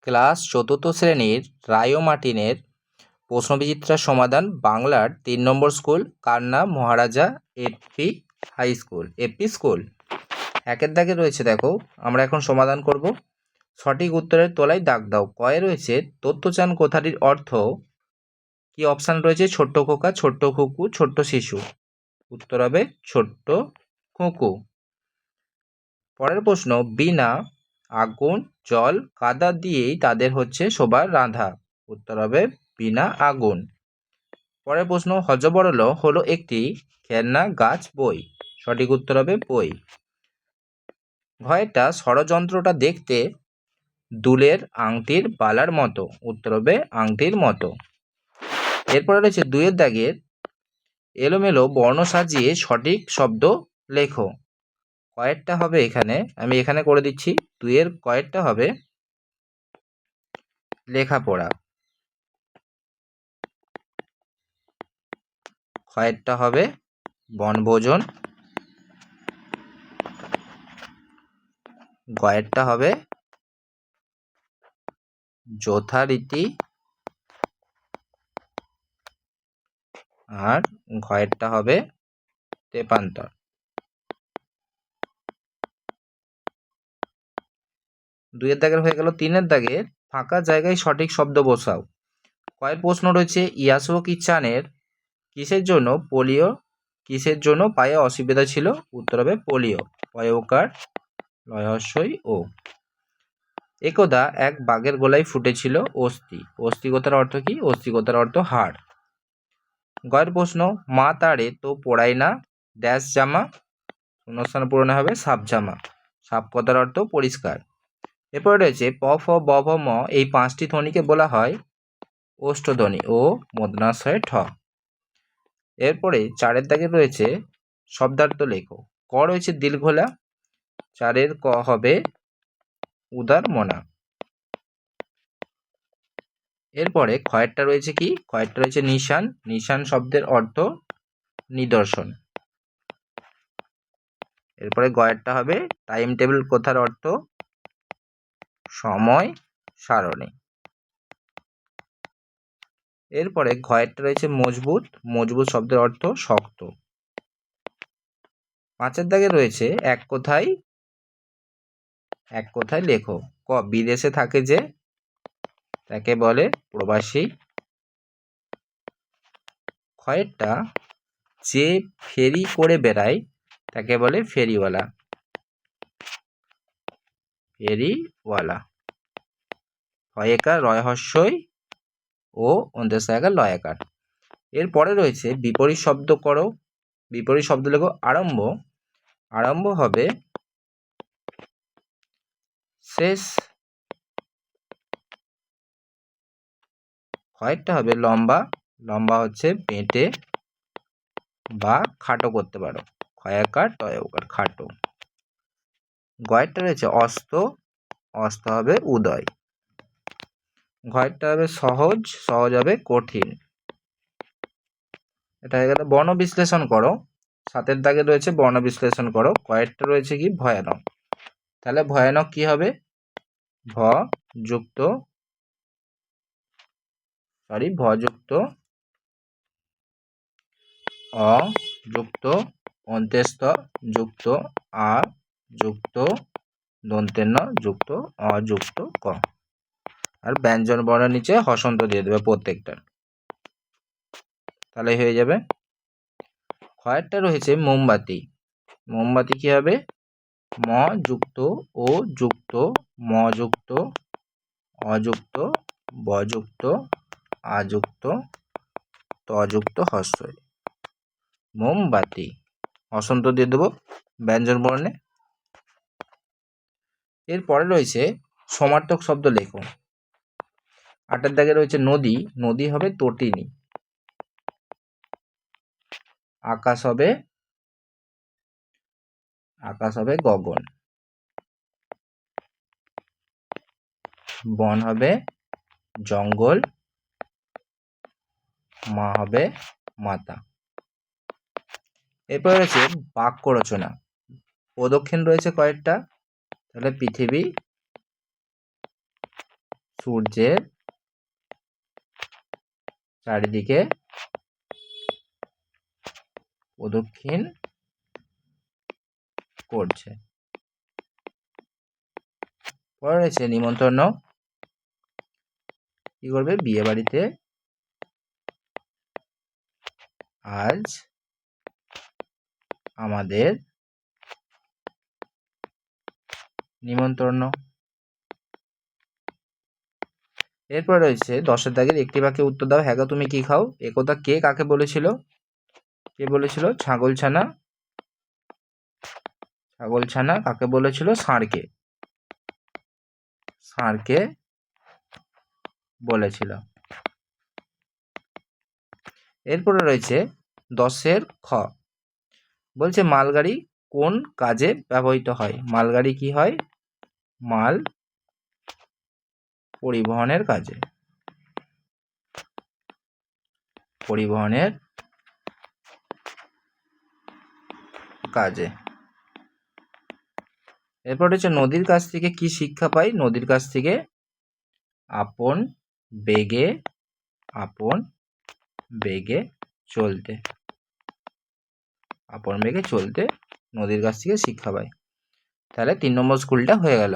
Class চতুর্থ শ্রেণীর রায় মার্টিনের প্রশ্নবিচিত্রার সমাধান বাংলার 3 নম্বর স্কুল কার নাম? Maharaja AP high school, AP school. একের দাগে রয়েছে, দেখো আমরা এখন সমাধান করব। সঠিক উত্তরের তলায় দাগ দাও। কয়ে রয়েছে তথ্যচান কথাটির অর্থ কি? অপশান রয়েছে ছোট্ট খোকা, ছোট্ট খুকু, ছোট্ট শিশু। উত্তর হবে ছোট্ট খুকু। পরের প্রশ্ন, বিনা আগুন জল কাদা দিয়েই তাদের হচ্ছে সবার রাঁধা। উত্তর হবে বিনা আগুন। পরের প্রশ্ন, হযবরল হলো একটি খেলনা গাছ বই। সঠিক উত্তর হবে বই। ঘয়েরটা ষড়যন্ত্রটা দেখতে দুলের আংটির বালার মতো। উত্তর হবে আংটির মতো। এরপরে রয়েছে দুইয়ের দাগের এলোমেলো বর্ণ সাজিয়ে সঠিক শব্দ লেখো। কয়েকটা হবে এখানে, আমি এখানে করে দিচ্ছি। দুইয়ের কয়েকটা হবে লেখাপড়া, কয়েকটা হবে বনভোজন, গয়েরটা হবে যথারীতি, আর ঘয়েরটা হবে তেপান্তর। দুইয়ের দাগের হয়ে গেল। তিনের দাগের ফাঁকা জায়গায় সঠিক শব্দ বসাও। কয়েক প্রশ্ন রয়েছে, ইয়াসুকি চানের কিসের জন্য পোলিও, কিসের জন্য পায়ে অসুবিধা ছিল? উত্তর হবে পোলিও। পয়কার লয়হস্যই ও। একদা এক বাঘের গলায় ফুটেছিল অস্থি। অস্থি কথার অর্থ কি? অস্থি কথার অর্থ হাড়। গয়ের প্রশ্ন, মা তারে তো পড়ায় না ড্যাশ জামা। শূন্যস্থান পূরণে হবে সাপ জামা। সাপ কথার অর্থ পরিষ্কার। এরপরে রয়েছে প ফ ব ভ ম, এই 5টি ধ্বনিকে বলা হয় ওষ্ঠধ্বনি ও মূর্ধন্যাশয় ঠ। এরপরে 4-এর দাগে রয়েছে শব্দার্থ লেখো। ক রয়েছে দিলঘোলা, 4-এর ক হবে উদার মনা। এরপরে ক্ষয়েরটা রয়েছে কি? ক্ষয়েরটা রয়েছে নিশান। নিশান শব্দের অর্থ নিদর্শন। এরপরে গয়েরটা হবে টাইম টেবিল কথার অর্থ সময় সারণী। এরপরে ঘয়েরটা রয়েছে মজবুত। মজবুত শব্দের অর্থ শক্ত। 5-এর দাগে রয়েছে এক কথায়, এক কথায় লেখো। ক বিদেশে থাকে যে, তাকে বলে প্রবাসী। ক্ষয়েরটা যে ফেরি করে বেড়ায় তাকে বলে ফেরিওয়ালা। ফেরিওয়ালা। হয়েকার রয়হস্যই ও অন্ত্যেষ্টায়কার লয়াকার। এরপরে রয়েছে বিপরীত শব্দ করো। বিপরীত শব্দ লেখো। আরম্ভ, আরম্ভ হবে শেষ। কয়েকটা হবে লম্বা, লম্বা হচ্ছে বেঁটে বা খাটো করতে পারো। ক্ষয়াকার টয়কার খাটো। গয়েরটা রয়েছে অস্ত, অস্ত হবে উদয়। ঘয়েরটা হবে সহজ, সহজ হবে কঠিন। এটা হয়ে গেল। বর্ণ বিশ্লেষণ করো। 7-এর দাগে রয়েছে বর্ণ বিশ্লেষণ করো। কয়েকটা রয়েছে কি? ভয়ানক। তাহলে ভয়ানক কি হবে? ভ যুক্ত, ভ যুক্ত অ যুক্ত অন্ত্যেষ্ঠ যুক্ত আ যুক্ত দন্তের ন যুক্ত অযুক্ত ক। আর ব্যঞ্জন বর্ণের নিচে হসন্ত দিয়ে দেবে প্রত্যেকটার, তাহলে হয়ে যাবে। ক্ষয়েরটা রয়েছে মোমবাতি। মোমবাতি কি হবে? ম যুক্ত ও যুক্ত ম যুক্ত অযুক্ত বযুক্ত আযুক্ত তযুক্ত হস্যই। মোমবাতি। হসন্ত দিয়ে দেবো ব্যঞ্জন বর্ণে। এরপরে রয়েছে সমার্থক শব্দ লেখো। 8-এর দাগে রয়েছে নদী। নদী হবে তটিনী। আকাশ হবে, আকাশ হবে গগন। বন হবে জঙ্গল। মা হবে মাতা। এরপর রয়েছে বাক্য রচনা। প্রদক্ষিণ রয়েছে কয়েকটা, তাহলে পৃথিবী সূর্যের চারিদিকে প্রদক্ষিণ করছে। পরে রয়েছে নিমন্ত্রণ। কি করবে? বিয়ে বাড়িতে আজ আমাদের নিমন্ত্রণ। এরপর রয়েছে 10 দাগের একটি বাক্যে উত্তর দাও। হ্যাঁ গো তুমি কি খাও? একথা কে কাকে বলেছিল? কে বলেছিল? ছাগলছানা। ছাগলছানা কাকে বলেছিল? ষাঁড়কে। ষাঁড়কে বলেছিল। এরপরে রয়েছে 10 খ। বলছে মালগাড়ি কোন কাজে ব্যবহৃত হয়? মালগাড়ি কি হয়? মাল পরিবহনের কাজে। পরিবহনের কাজে। এরপর হচ্ছে নদীর কাছ থেকে কি শিক্ষা পাই? নদীর কাছ থেকে আপন বেগে চলতে। আপন বেগে চলতে নদীর কাছ থেকে শিক্ষা পাই। তাহলে 3 নম্বর স্কুলটা হয়ে গেল।